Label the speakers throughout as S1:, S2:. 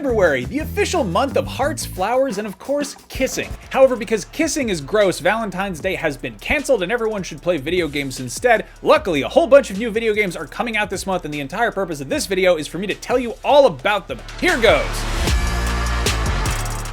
S1: February, the official month of hearts, flowers, and of course, kissing. However, because kissing is gross, Valentine's Day has been canceled and everyone should play video games instead. Luckily, a whole bunch of new video games are coming out this month, and the entire purpose of this video is for me to tell you all about them. Here goes!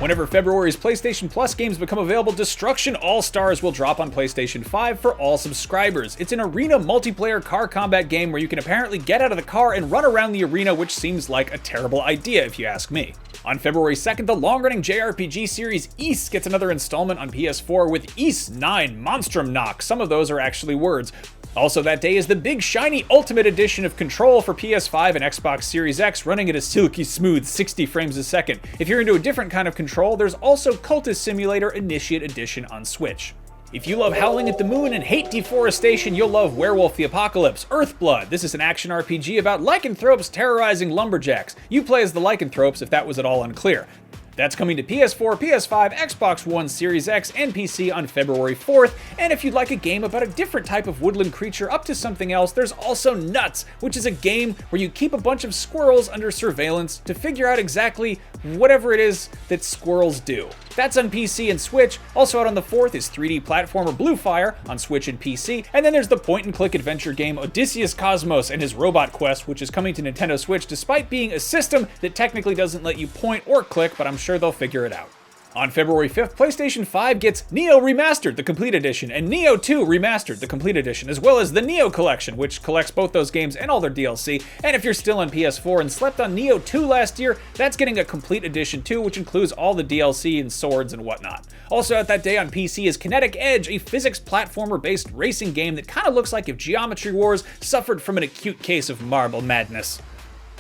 S1: Whenever February's PlayStation Plus games become available, Destruction AllStars will drop on PlayStation 5 for all subscribers. It's an arena multiplayer car combat game where you can apparently get out of the car and run around the arena, which seems like a terrible idea if you ask me. On February 2nd, the long-running JRPG series Ys gets another installment on PS4 with Ys 9 Monstrum Knock. Some of those are actually words. Also that day is the big shiny Ultimate Edition of Control for PS5 and Xbox Series X, running at a silky smooth 60 frames a second. If you're into a different kind of Control, there's also Cultist Simulator Initiate Edition on Switch. If you love Howling at the Moon and hate deforestation, you'll love Werewolf the Apocalypse Earthblood. This is an action RPG about lycanthropes terrorizing lumberjacks. You play as the lycanthropes if that was at all unclear. That's coming to PS4, PS5, Xbox One, Series X, and PC on February 4th, and if you'd like a game about a different type of woodland creature up to something else, there's also Nuts, which is a game where you keep a bunch of squirrels under surveillance to figure out exactly whatever it is that squirrels do. That's on PC and Switch. Also out on the 4th is 3D platformer Blue Fire on Switch and PC, and then there's the point-and-click adventure game Odysseus Kosmos and his Robot Quest, which is coming to Nintendo Switch despite being a system that technically doesn't let you point or click, but I'm sure they'll figure it out. On February 5th, PlayStation 5 gets Nioh Remastered, the Complete Edition, and Nioh 2 Remastered, the Complete Edition, as well as the Nioh Collection, which collects both those games and all their DLC. And if you're still on PS4 and slept on Nioh 2 last year, that's getting a Complete Edition too, which includes all the DLC and swords and whatnot. Also out that day on PC is Kinetic Edge, a physics platformer-based racing game that kind of looks like if Geometry Wars suffered from an acute case of marble madness.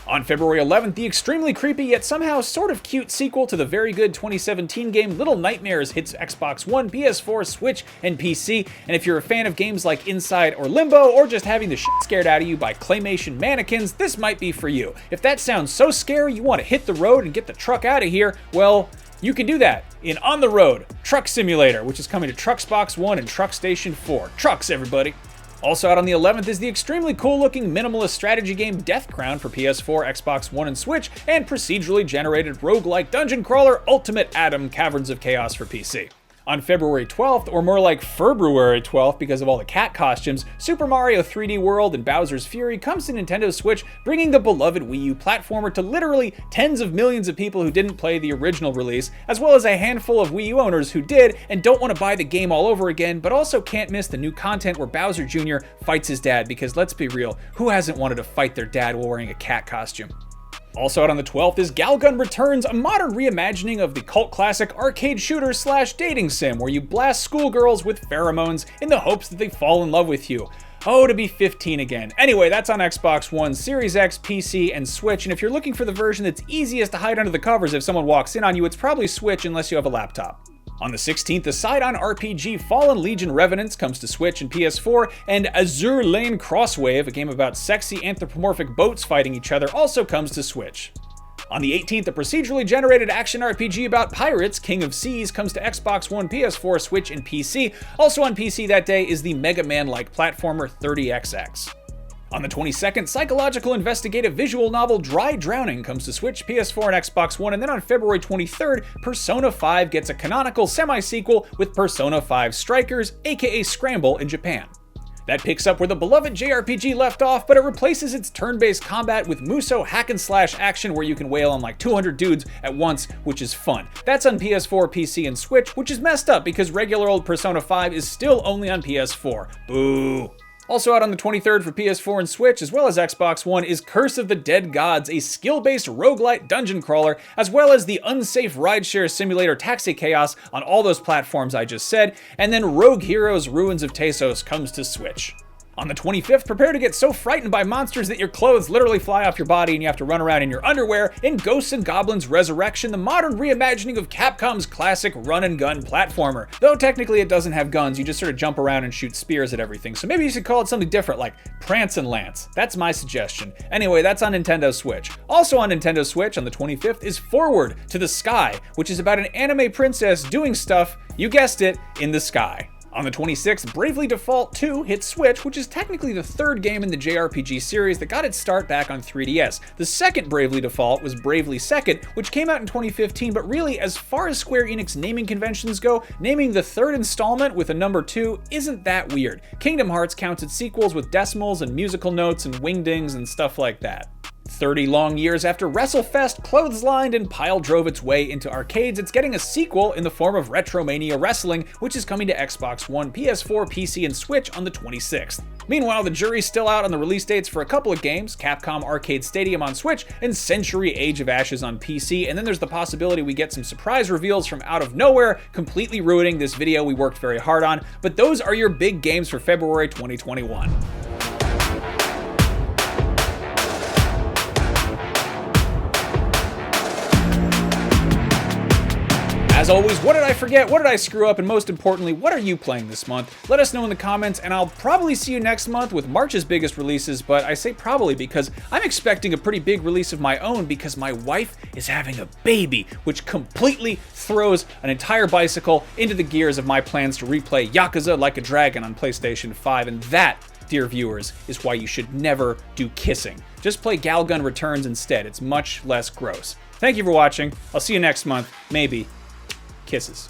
S1: On February 11th, the extremely creepy yet somehow sort of cute sequel to the very good 2017 game Little Nightmares hits Xbox One, PS4, Switch, and PC, and if you're a fan of games like Inside or Limbo, or just having the shit scared out of you by claymation mannequins, this might be for you. If that sounds so scary you want to hit the road and get the truck out of here, well, you can do that in On the Road Truck Simulator, which is coming to Truxbox One and Truck Station 4. Trucks, everybody! Also out on the 11th is the extremely cool-looking minimalist strategy game Death Crown for PS4, Xbox One, and Switch, and procedurally generated roguelike dungeon crawler Ultimate ADOM Caverns of Chaos for PC. On February 12th, or more like February 12th because of all the cat costumes, Super Mario 3D World and Bowser's Fury comes to Nintendo Switch, bringing the beloved Wii U platformer to literally tens of millions of people who didn't play the original release, as well as a handful of Wii U owners who did and don't want to buy the game all over again, but also can't miss the new content where Bowser Jr. fights his dad, because let's be real, who hasn't wanted to fight their dad while wearing a cat costume? Also out on the 12th is Galgun Returns, a modern reimagining of the cult classic arcade shooter / dating sim where you blast schoolgirls with pheromones in the hopes that they fall in love with you. Oh, to be 15 again. Anyway, that's on Xbox One, Series X, PC, and Switch, and if you're looking for the version that's easiest to hide under the covers if someone walks in on you, it's probably Switch unless you have a laptop. On the 16th, the side-on RPG Fallen Legion Revenants comes to Switch and PS4, and Azur Lane Crosswave, a game about sexy anthropomorphic boats fighting each other, also comes to Switch. On the 18th, a procedurally generated action RPG about pirates, King of Seas, comes to Xbox One, PS4, Switch, and PC. Also on PC that day is the Mega Man-like platformer 30XX. On the 22nd, psychological investigative visual novel Dry Drowning comes to Switch, PS4, and Xbox One, and then on February 23rd, Persona 5 gets a canonical semi-sequel with Persona 5 Strikers, aka Scramble, in Japan. That picks up where the beloved JRPG left off, but it replaces its turn-based combat with Muso hack-and-slash action where you can wail on like 200 dudes at once, which is fun. That's on PS4, PC, and Switch, which is messed up because regular old Persona 5 is still only on PS4. Boo! Also out on the 23rd for PS4 and Switch, as well as Xbox One, is Curse of the Dead Gods, a skill-based roguelite dungeon crawler, as well as the unsafe rideshare simulator Taxi Chaos on all those platforms I just said, and then Rogue Heroes Ruins of Tasos comes to Switch. On the 25th, prepare to get so frightened by monsters that your clothes literally fly off your body and you have to run around in your underwear in Ghosts and Goblins Resurrection, the modern reimagining of Capcom's classic run-and-gun platformer. Though technically it doesn't have guns, you just sort of jump around and shoot spears at everything, so maybe you should call it something different like Prance and Lance. That's my suggestion. Anyway, that's on Nintendo Switch. Also on Nintendo Switch on the 25th is Forward to the Sky, which is about an anime princess doing stuff, you guessed it, in the sky. On the 26th, Bravely Default 2 hit Switch, which is technically the third game in the JRPG series that got its start back on 3DS. The second Bravely Default was Bravely Second, which came out in 2015, but really, as far as Square Enix naming conventions go, naming the third installment with a number 2 isn't that weird. Kingdom Hearts counts its sequels with decimals and musical notes and wingdings and stuff like that. 30 long years after WrestleFest clotheslined and pile drove its way into arcades, it's getting a sequel in the form of Retromania Wrestling, which is coming to Xbox One, PS4, PC, and Switch on the 26th. Meanwhile, the jury's still out on the release dates for a couple of games, Capcom Arcade Stadium on Switch and Century Age of Ashes on PC, and then there's the possibility we get some surprise reveals from out of nowhere, completely ruining this video we worked very hard on, but those are your big games for February 2021. As always, what did I forget? What did I screw up? And most importantly, what are you playing this month? Let us know in the comments, and I'll probably see you next month with March's biggest releases, but I say probably because I'm expecting a pretty big release of my own because my wife is having a baby, which completely throws an entire bicycle into the gears of my plans to replay Yakuza Like a Dragon on PlayStation 5, and that, dear viewers, is why you should never do kissing. Just play Galgun Returns instead. It's much less gross. Thank you for watching. I'll see you next month. Maybe. Kisses.